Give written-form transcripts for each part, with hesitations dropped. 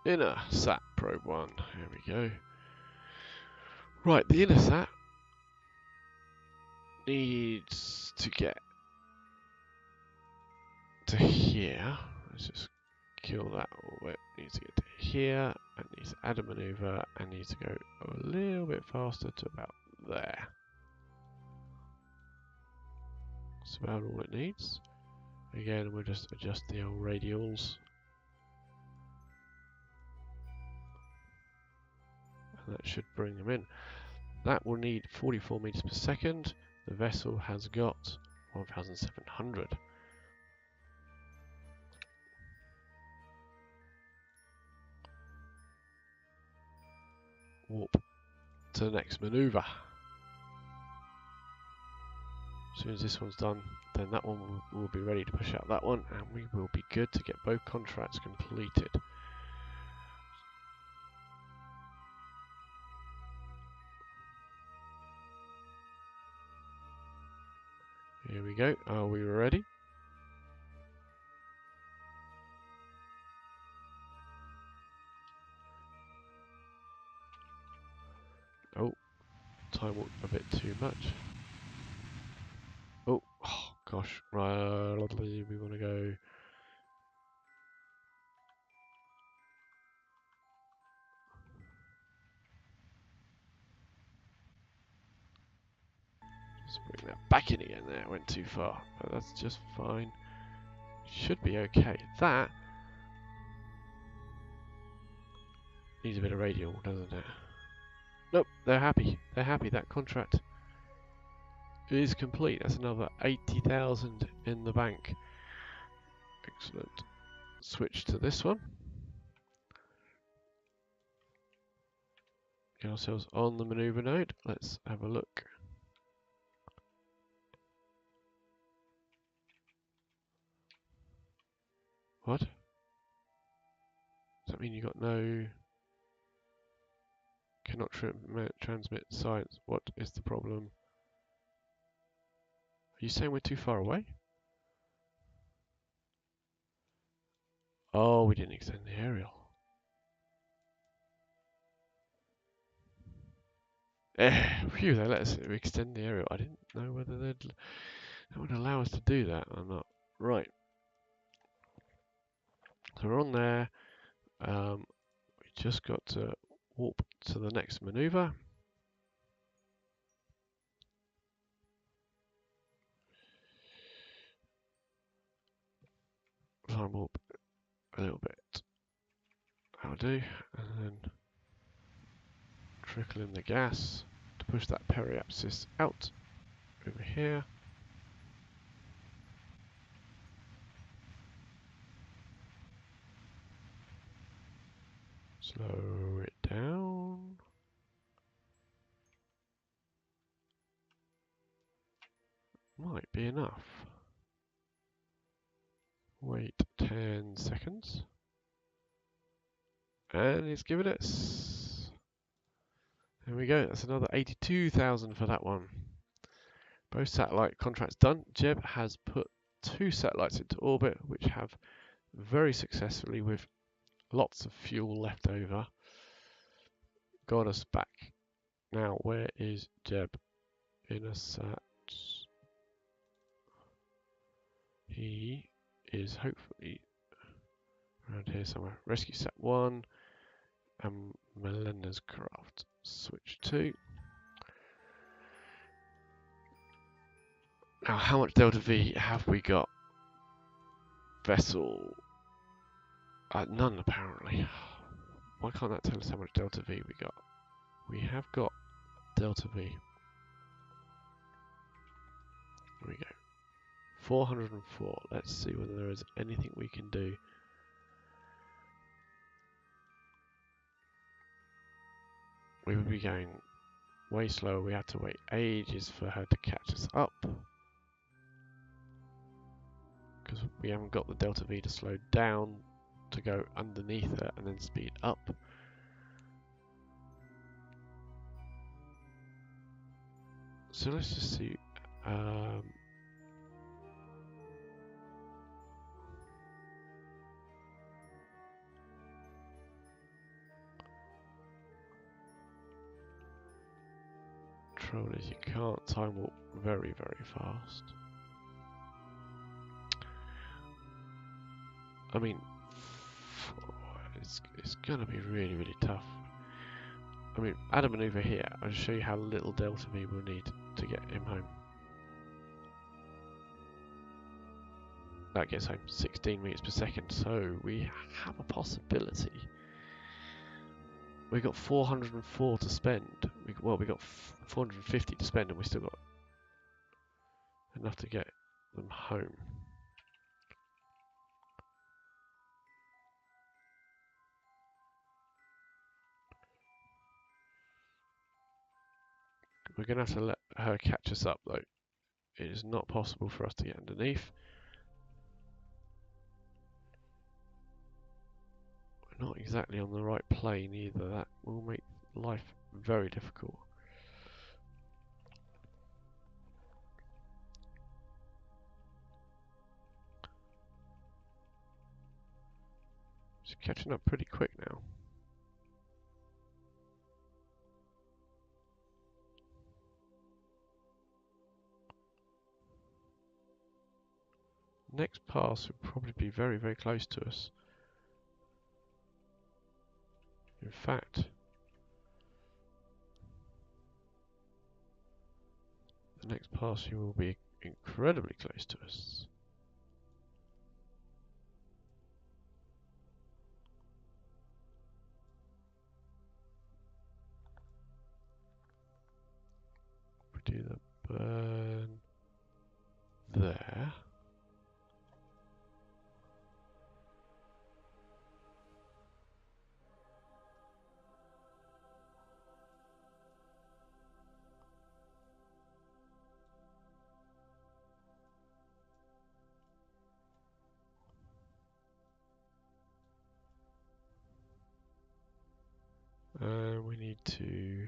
Inner sat probe 1. Here we go. Right, the inner sat needs to get to here. Let's just kill that all. It needs to get to here, and needs to add a maneuver, and needs to go a little bit faster to about there. That's about all it needs. Again, we'll just adjust the old radials. And that should bring them in. That will need 44 meters per second. The vessel has got 1,700. Warp to the next maneuver. As soon as this one's done, then that one will be ready to push out that one, and we will be good to get both contracts completed. Here we go. Are we ready? Oh, time walked a bit too much. Oh gosh, right, we want to go. Let's bring that back in again there, went too far, but that's just fine. Should be okay. That needs a bit of radial, doesn't it? Nope, they're happy. They're happy. That contract is complete. That's another 80,000 in the bank. Excellent. Switch to this one. Get ourselves on the maneuver node. Let's have a look. What? Does that mean you got no... Cannot transmit science. What is the problem? Are you saying we're too far away? Oh, we didn't extend the aerial. Phew, they let us extend the aerial. I didn't know whether they would allow us to do that or not. Right. So we're on there. We just got to warp to the next maneuver. Try and warp a little bit. That'll do. And then trickle in the gas to push that periapsis out over here. Slow it down. Might be enough. Wait 10 seconds. And it's given us. There we go. That's another 82,000 for that one. Both satellite contracts done. Jeb has put 2 satellites into orbit, which have very successfully, with lots of fuel left over, got us back. Now, where is Jeb? Innersat. He is hopefully around here somewhere. Rescue Sat 1 and Melinda's craft. Switch 2. Now, how much Delta V have we got? Vessel. None, apparently. Why can't that tell us how much Delta V we got? We have got Delta V. Here we go. 404. Let's see whether there is anything we can do. We would be going way slower. We had to wait ages for her to catch us up, because we haven't got the Delta V to slow down to go underneath her and then speed up. So let's just see. trouble is you can't time warp very, very fast. I mean, it's gonna be really, really tough. I mean, add a maneuver here. I'll show you how little delta V we'll need to get him home. That gets home 16 meters per second, so we have a possibility. We got 404 to spend. We got 450 to spend, and we still got enough to get them home. We're going to have to let her catch us up, though. It is not possible for us to get underneath. We're not exactly on the right plane either. That will make life very difficult. She's catching up pretty quick now. Next pass would probably be very, very close to us. In fact, the next passing will be incredibly close to us. We do the burn there. We need to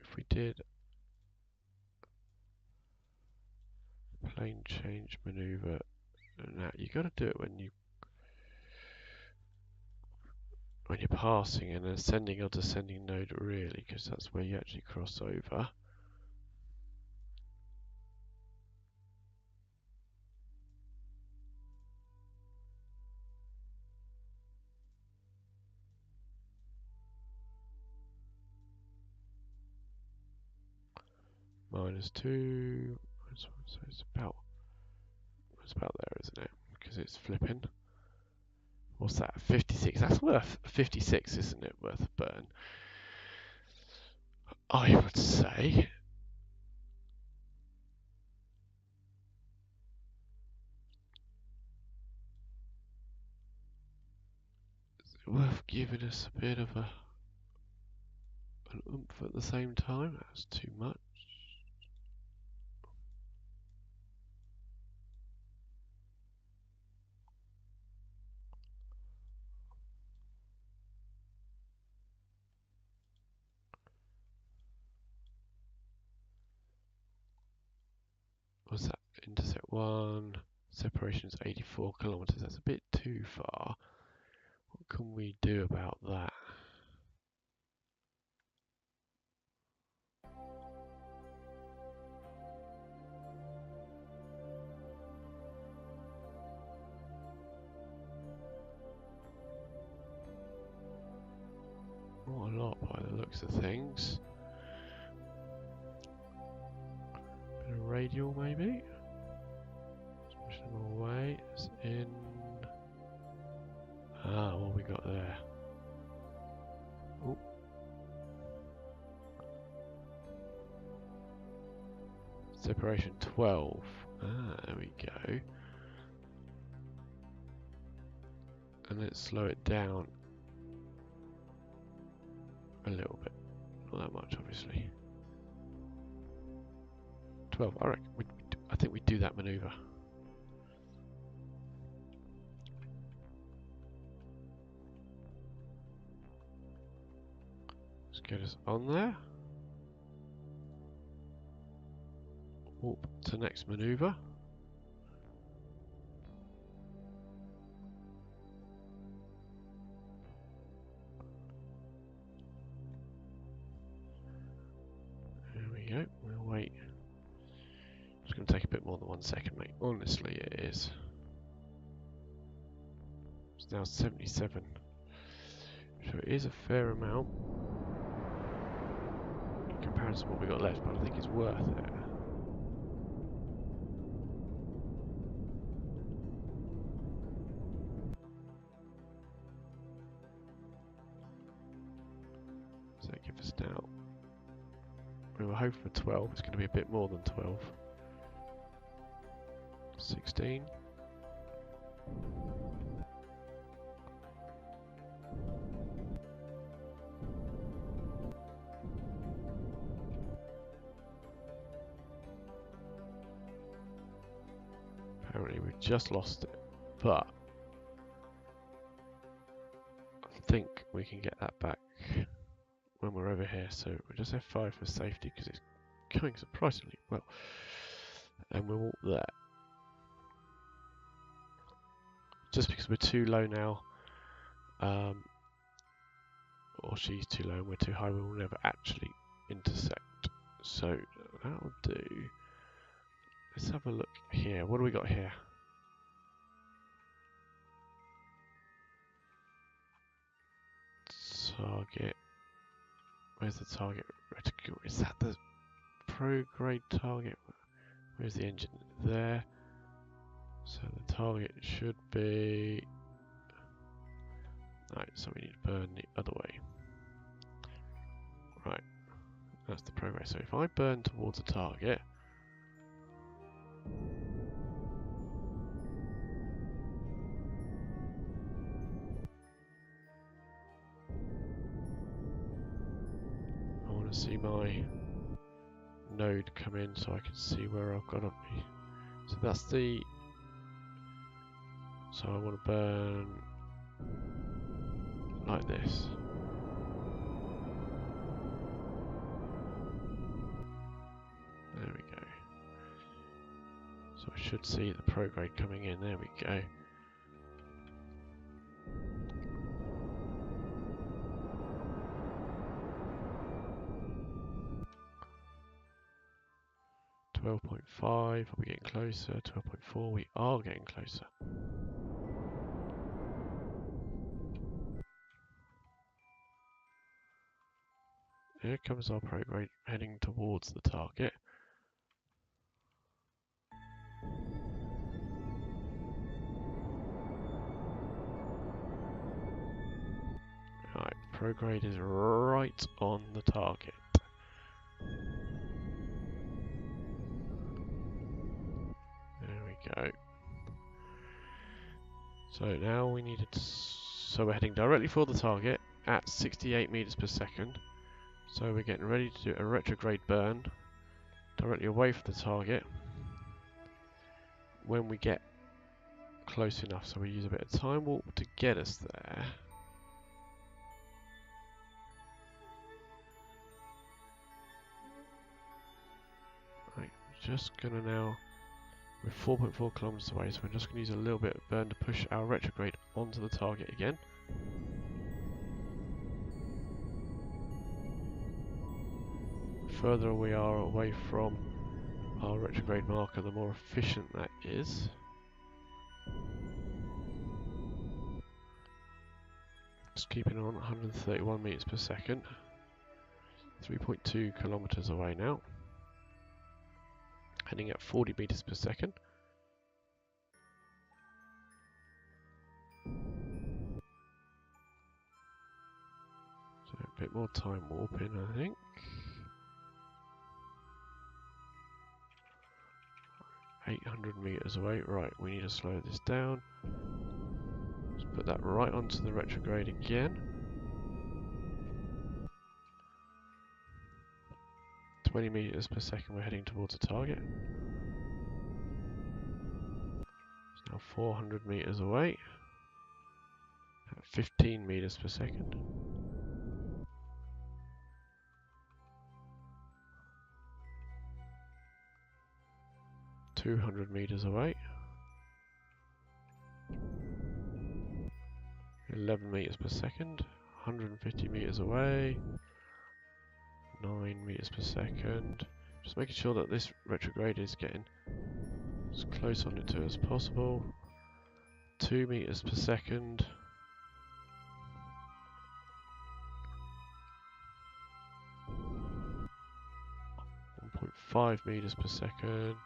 if we did plane change maneuver, now you got to do it when you're passing an ascending or descending node, really, because that's where you actually cross over. -2, so it's about there, isn't it? Because it's flipping. What's that? 56. That's worth 56, isn't it? Worth a burn. I would say. Is it worth giving us a bit of an oomph at the same time? That's too much. What's that? Intercept 1. Separation is 84 kilometers. That's a bit too far. What can we do about that? Not a lot by the looks of things. Bit of radial maybe. Let's push them away. It's in. Ah, what we got there? Oh. Separation 12. Ah, there we go. And let's slow it down a little bit. Not that much, obviously. 12. I reckon I think we do that maneuver. Let's get us on there. Warp to next maneuver. go. We'll wait. It's going to take a bit more than 1 second, mate. Honestly, it is. It's now 77. So it is a fair amount in comparison to what we got left, but I think it's worth it. So that gives us now. We were hoping for 12. It's going to be a bit more than 12. 16. Apparently we've just lost it, but I think we can get that back when we're over here. So we'll just have 5 for safety because it's going surprisingly well. And we'll walk there. Just because we're too low now, or she's too low and we're too high, we will never actually intersect. So that'll do. Let's have a look here. What do we got here? Target. Where's the target reticle? Is that the pro-grade target? Where's the engine? There. So the target should be... Right, so we need to burn the other way. Right, that's the progress. So if I burn towards a target, I want to see my node come in so I can see where I've got to be. So that's the... So I want to burn like this. There we go. So I should see the prograde coming in. There we go. .5, are we getting closer? 12.4, we are getting closer. Here comes our prograde heading towards the target. Right, prograde is right on the target. There we go. So now we need it. So we're heading directly for the target at 68 meters per second. So we're getting ready to do a retrograde burn directly away from the target when we get close enough. So we use a bit of time warp to get us there. Right, just gonna now, we're 4.4 kilometers away, so we're just gonna use a little bit of burn to push our retrograde onto the target again. The further we are away from our retrograde marker, the more efficient that is. Just keeping on 131 meters per second. 3.2 kilometers away now. Heading at 40 meters per second. So a bit more time warping, I think. 800 meters away. Right, we need to slow this down. Let's put that right onto the retrograde again. 20 meters per second, we're heading towards a target. It's now 400 meters away. At 15 meters per second. .200 meters away. 11 meters per second. 150 meters away. 9 meters per second. Just making sure that this retrograde is getting as close on it to as possible. 2 meters per second. 1.5 meters per second.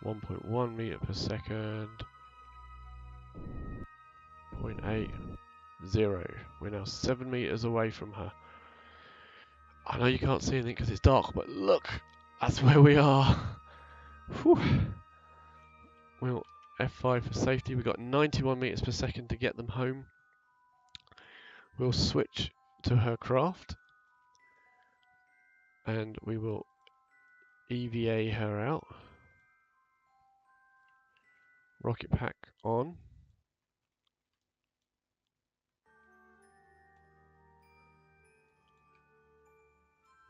1.1 meter per second. 0.8. 0. We're now 7 meters away from her. I know you can't see anything because it's dark, but look, that's where we are. Whew. We'll F5 for safety. We've got 91 meters per second to get them home. We'll switch to her craft and we will EVA her out. Rocket pack on.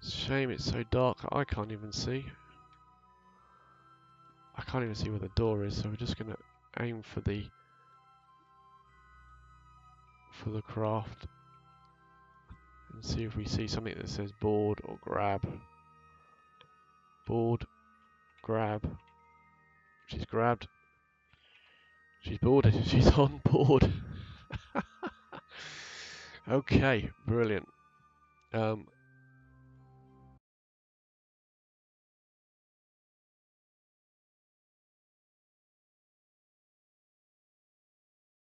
Shame it's so dark, I can't even see. I can't even see where the door is, so we're just going to aim for the craft and see if we see something that says board or grab. Board, grab. She's grabbed. She's boarded. She's on board. Okay, brilliant.